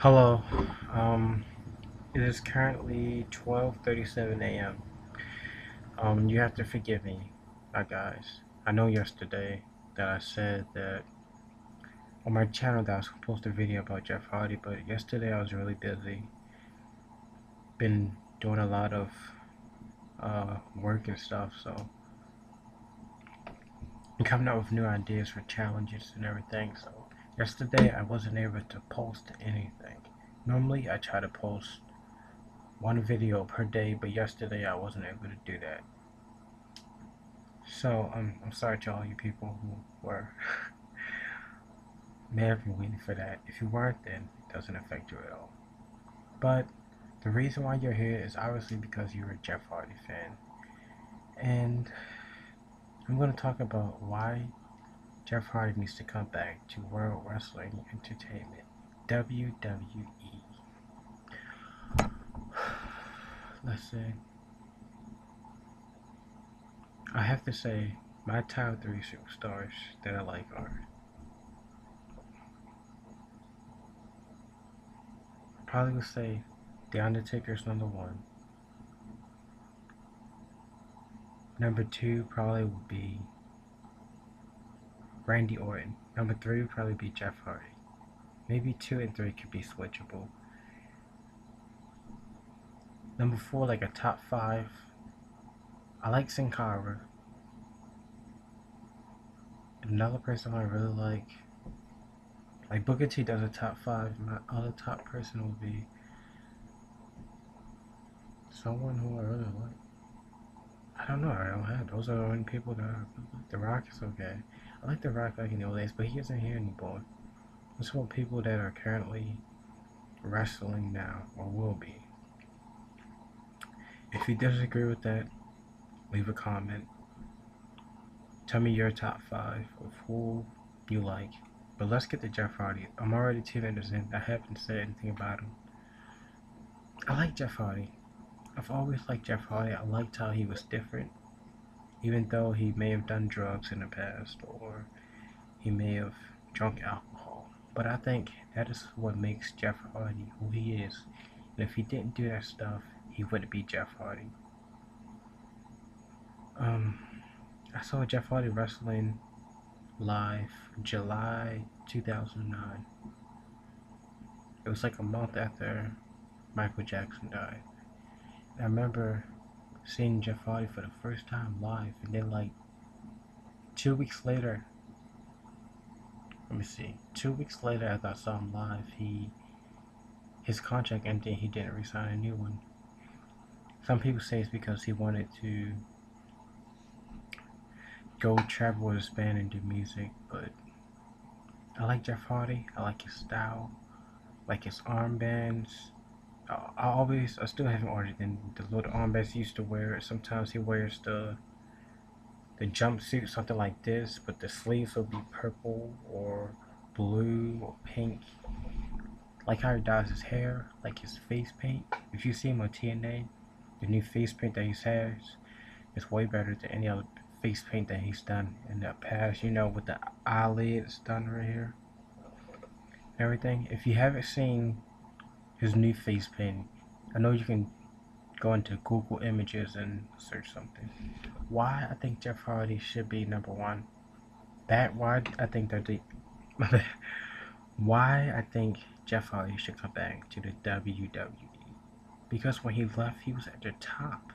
Hello. Um, it is currently 12:37 a.m. You have to forgive me, my guys. I know yesterday that I said that on my channel that I was going to post a video about Jeff Hardy, but yesterday I was really busy. Been doing a lot of work and stuff, so I'm coming up with new ideas for challenges and everything. So yesterday I wasn't able to post anything. Normally I try to post one video per day, but yesterday I wasn't able to do that. So I'm sorry to all you people who were may have been waiting for that. If you weren't, then it doesn't affect you at all. But the reason why you're here is obviously because you're a Jeff Hardy fan, and I'm going to talk about why Jeff Hardy needs to come back to World Wrestling Entertainment, WWE. Let's see. I have to say, my top three superstars that I like are probably would say The Undertaker's number one. Number two probably would be Randy Orton. Number three would probably be Jeff Hardy. Maybe two and three could be switchable. Number four, like a top five. I like Sin Cara. Another person I really like Booker T does a top five. My other top person would be someone who I really like. I don't know. I don't have. Those are the only people that The Rock is okay. I like The Rock back in the old days, but he isn't here anymore. Those are people that are currently wrestling now or will be. If you disagree with that, leave a comment. Tell me your top five of who you like. But let's get to Jeff Hardy. I'm already 2 minutes in. I haven't said anything about him. I like Jeff Hardy. I've always liked Jeff Hardy. I liked how he was different. Even though he may have done drugs in the past or he may have drunk alcohol. But I think that is what makes Jeff Hardy who he is. And if he didn't do that stuff, he wouldn't be Jeff Hardy. Um, I saw Jeff Hardy wrestling live July 2009. It was like a month after Michael Jackson died. And I remember seeing Jeff Hardy for the first time live, and then like 2 weeks later, let me see, 2 weeks later after I saw him live, his contract ended. He didn't resign a new one. Some people say it's because he wanted to go travel with his band and do music, but I like Jeff Hardy. I like his style, like his armbands. I still haven't ordered the little armbands he used to wear. Sometimes he wears the jumpsuit, something like this, but the sleeves will be purple or blue or pink. Like how he dyes his hair, like his face paint. If you see him on TNA, the new face paint that he has is way better than any other face paint that he's done in the past. You know, with the eyelids done right here, everything. If you haven't seen his new face paint, I know you can go into Google Images and search something. Why I think Jeff Hardy should be number one. Why I think that the why I think Jeff Hardy should come back to the WWE. Because when he left, he was at the top.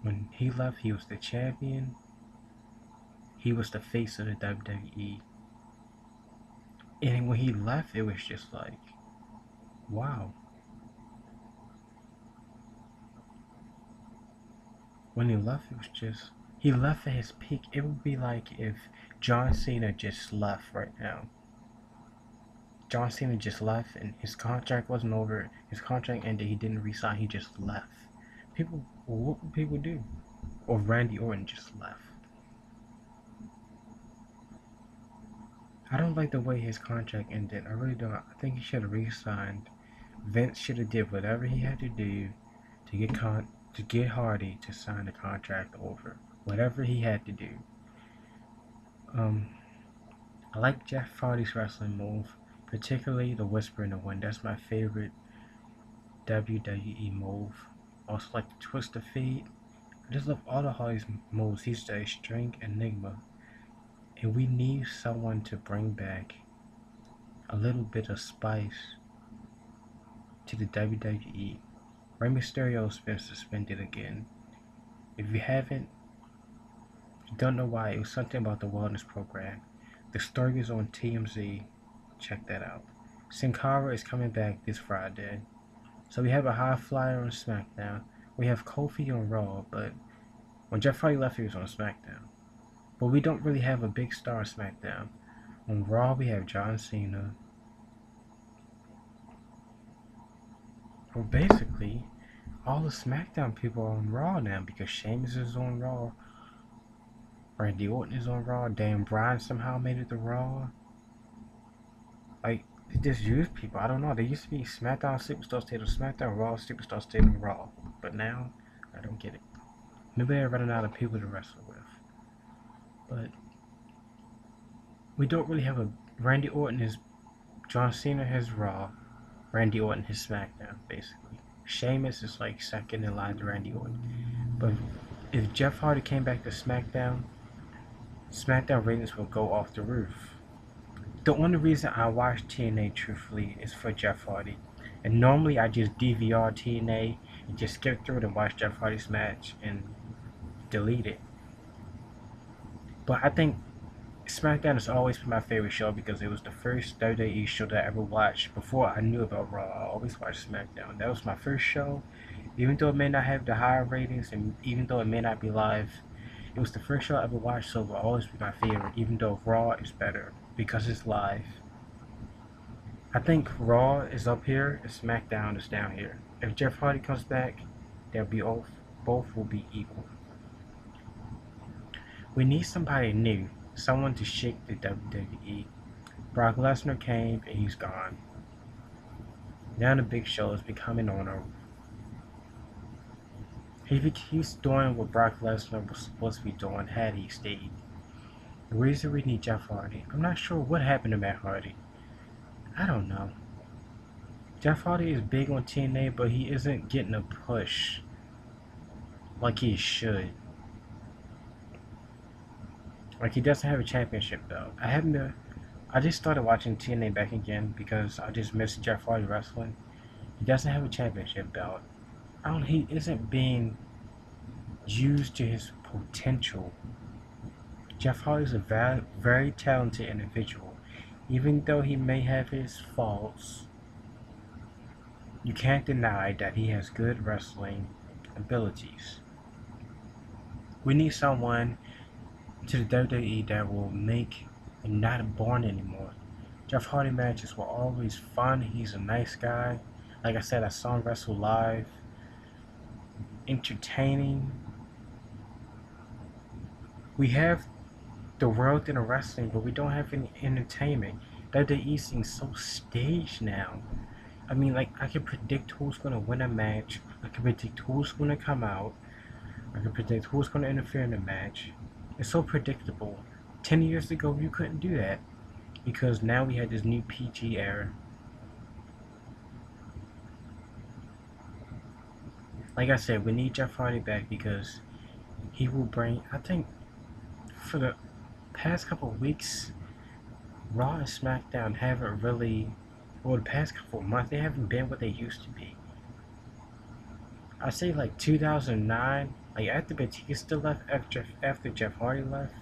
When he left, he was the champion. He was the face of the WWE. And when he left, it was just like, wow. When he left, it was just, he left at his peak. It would be like if John Cena just left right now. John Cena just left and his contract wasn't over. His contract ended. He didn't resign. He just left. What would people do? Or Randy Orton just left. I don't like the way his contract ended. I really don't. I think he should have re-signed. Vince should have did whatever he had to do to get Hardy to sign the contract over. Whatever he had to do. Um, I like Jeff Hardy's wrestling move. particularly the Whisper in the Wind. That's my favorite WWE move. Also like the Twister feed. I just love all of Hardy's moves. He's the string enigma, and we need someone to bring back a little bit of spice to the WWE. Rey Mysterio's been suspended again. If you haven't, you don't know why, it was something about the wellness program. The story is on TMZ. Check that out. Sin Cara is coming back this Friday. So we have a high flyer on SmackDown. We have Kofi on Raw, but when Jeff Hardy left, he was on SmackDown. But we don't really have a big star on SmackDown. On Raw, we have John Cena. Well, basically, all the SmackDown people are on Raw now because Sheamus is on Raw. Randy Orton is on Raw. Dan Bryan somehow made it to Raw. Like, they just use people. I don't know. They used to be SmackDown Superstar stayed on SmackDown, Raw Superstar stayed on Raw. But now, I don't get it. Maybe they're running out of people to wrestle with. But we don't really have a... Randy Orton is... John Cena has Raw. Randy Orton has SmackDown, basically. Sheamus is like second in line to Randy Orton. But if Jeff Hardy came back to SmackDown, SmackDown ratings will go off the roof. The only reason I watch TNA truthfully is for Jeff Hardy. And normally I just DVR TNA and just skip through it and watch Jeff Hardy's match and delete it. But I think SmackDown has always been my favorite show because it was the first WWE show that I ever watched before I knew about Raw. I always watched SmackDown. That was my first show. Even though it may not have the higher ratings and even though it may not be live, it was the first show I ever watched, so it will always be my favorite, even though Raw is better because it's live. I think Raw is up here and SmackDown is down here. If Jeff Hardy comes back, they'll be both will be equal. We need somebody new. Someone to shake the WWE. Brock Lesnar came and he's gone. Now the Big Show is becoming owner. He's doing what Brock Lesnar was supposed to be doing had he stayed. The reason we need Jeff Hardy, I'm not sure what happened to Matt Hardy. I don't know. Jeff Hardy is big on TNA, but he isn't getting a push like he should. Like, he doesn't have a championship belt. I just started watching TNA back again because I just missed Jeff Hardy wrestling. He doesn't have a championship belt. He isn't being used to his potential. Jeff Hardy is a very, very talented individual. Even though he may have his faults, you can't deny that he has good wrestling abilities. We need someone to the WWE that will make and not boring anymore. Jeff Hardy matches were always fun. He's a nice guy. Like I said, I saw him wrestle live. Entertaining. We have the world in wrestling, but we don't have any entertainment. WWE seems so staged now. I mean, like, I can predict who's going to win a match. I can predict who's going to come out. I can predict who's going to interfere in the match. It's so predictable. 10 years ago, you couldn't do that because now we had this new PG era. Like I said, we need Jeff Hardy back because he will bring, I think, for the past couple of weeks, Raw and SmackDown haven't really, well, the past couple of months, they haven't been what they used to be. I say like 2009, like after Batista left, after Jeff Hardy left,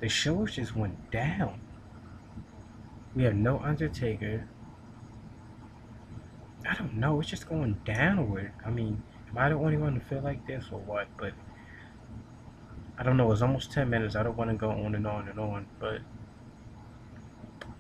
the shows just went down. We have no Undertaker. I don't know, it's just going downward. I mean, am I the only one to feel like this or what? But I don't know, it's almost 10 minutes. I don't want to go on and on and on, but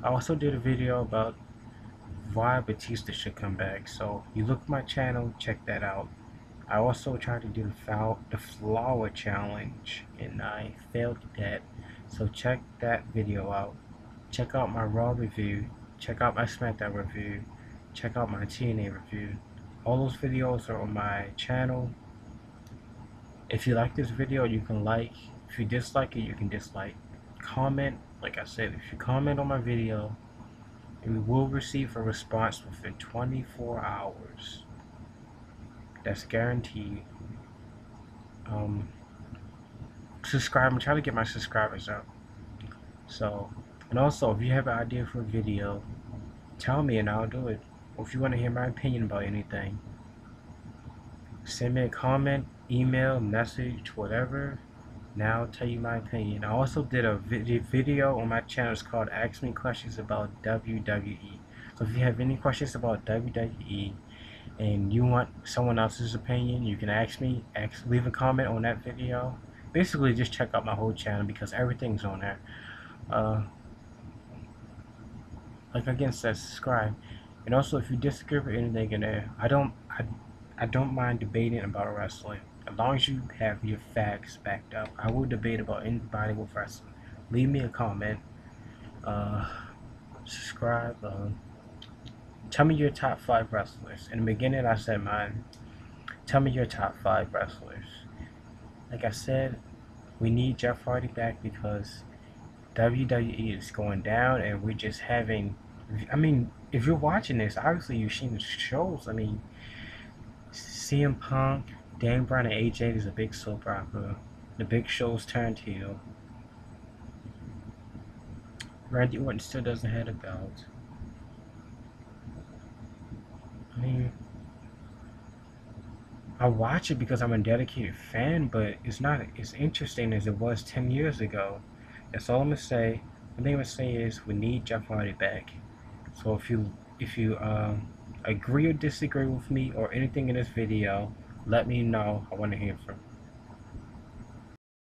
I also did a video about why Batista should come back. So you look at my channel, check that out. I also tried to do the flower challenge and I failed at that. So check that video out. Check out my Raw review. Check out my SmackDown review. Check out my TNA review. All those videos are on my channel. If you like this video, you can like. If you dislike it, you can dislike. Comment. Like I said, if you comment on my video, and we will receive a response within 24 hours. That's guaranteed. Um, Subscribe. I'm trying to get my subscribers up. So, and also, if you have an idea for a video, tell me and I'll do it. Or if you want to hear my opinion about anything, send me a comment, email, message, whatever. Now I'll tell you my opinion. I also did a video on my channel. It's called Ask Me Questions About WWE. So if you have any questions about WWE and you want someone else's opinion, you can leave a comment on that video. Basically, just check out my whole channel because everything's on there. Like again, said subscribe. And also, if you disagree with anything in there, I don't mind debating about wrestling. As long as you have your facts backed up, I will debate about anybody with wrestling. Leave me a comment. Uh, Subscribe. Tell me your top 5 wrestlers. In the beginning, I said mine. Tell me your top 5 wrestlers. Like I said, we need Jeff Hardy back because WWE is going down, and we're just having. I mean, if you're watching this, obviously you've seen the shows. I mean, CM Punk, Dan Bryan, and AJ is a big soap opera. The Big Show's turned heel. Randy Orton still doesn't have a belt. I mean, I watch it because I'm a dedicated fan, but it's not as interesting as it was 10 years ago. That's all I'm gonna say. One thing I'm gonna say is we need Jeff Hardy back. So if you agree or disagree with me or anything in this video, let me know. I want to hear from you.